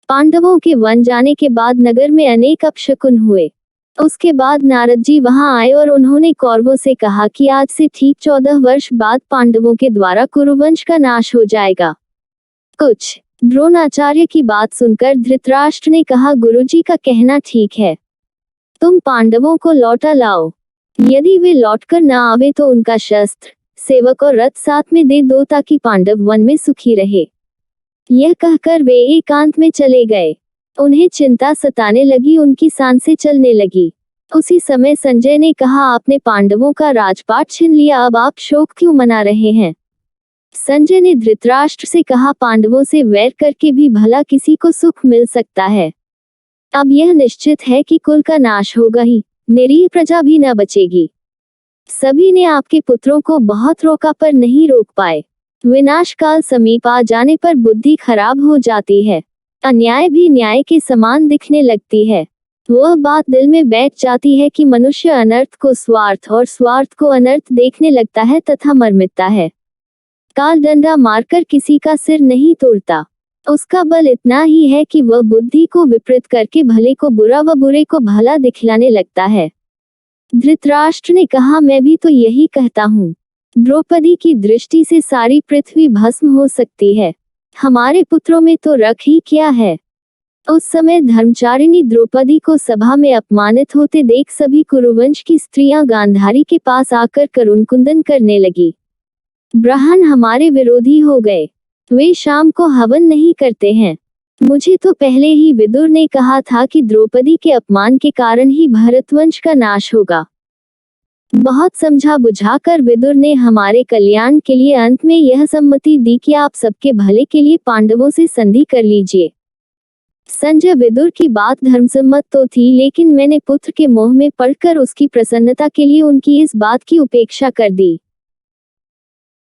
पांडवों के वन जाने के बाद नगर में अनेक अपशकुन हुए। उसके बाद नारद जी वहां आए और उन्होंने कौरवों से कहा कि आज से ठीक 14 वर्ष बाद पांडवों के द्वारा कुरुवंश का नाश हो जाएगा। कुछ द्रोणाचार्य की बात सुनकर धृतराष्ट्र ने कहा, गुरुजी का कहना ठीक है, तुम पांडवों को लौटा लाओ। यदि वे लौटकर न आवे तो उनका शस्त्र, सेवक और रथ साथ में दे दो ताकि पांडव वन में सुखी रहे। यह कहकर वे एकांत में चले गए। उन्हें चिंता सताने लगी, उनकी सांसें चलने लगी। उसी समय संजय ने कहा, आपने पांडवों का राजपाट छीन लिया, अब आप शोक क्यों मना रहे हैं? संजय ने धृतराष्ट्र से कहा, पांडवों से वैर करके भी भला किसी को सुख मिल सकता है। अब यह निश्चित है कि कुल का नाश होगा ही, निरीह प्रजा भी न बचेगी। सभी ने आपके पुत्रों को बहुत रोका पर नहीं रोक पाए। विनाश काल समीप आ जाने पर बुद्धि खराब हो जाती है, अन्याय भी न्याय के समान दिखने लगती है। वह बात दिल में बैठ जाती है कि मनुष्य अनर्थ को स्वार्थ और स्वार्थ को अनर्थ देखने लगता है तथा मर मिटता है। काल डंडा मारकर किसी का सिर नहीं तोड़ता, उसका बल इतना ही है कि वह बुद्धि को विपरीत करके भले को बुरा व बुरे को भला दिखलाने लगता है। धृतराष्ट्र ने कहा, मैं भी तो यही कहता हूँ। द्रौपदी की दृष्टि से सारी पृथ्वी भस्म हो सकती है, हमारे पुत्रों में तो रख ही क्या है। उस समय धर्मचारिणी द्रौपदी को सभा में अपमानित होते देख सभी कुरुवंश की स्त्रियां गांधारी के पास आकर करुण कुंदन करने लगी। ब्राह्मण हमारे विरोधी हो गए, वे शाम को हवन नहीं करते हैं। मुझे तो पहले ही विदुर ने कहा था कि द्रौपदी के अपमान के कारण ही भरतवंश का नाश होगा। बहुत समझा बुझाकर विदुर ने हमारे कल्याण के लिए अंत में यह सम्मति दी कि आप सबके भले के लिए पांडवों से संधि कर लीजिए। संजय, विदुर की बात धर्मसम्मत तो थी, लेकिन मैंने पुत्र के मोह में पड़कर उसकी प्रसन्नता के लिए उनकी इस बात की उपेक्षा कर दी।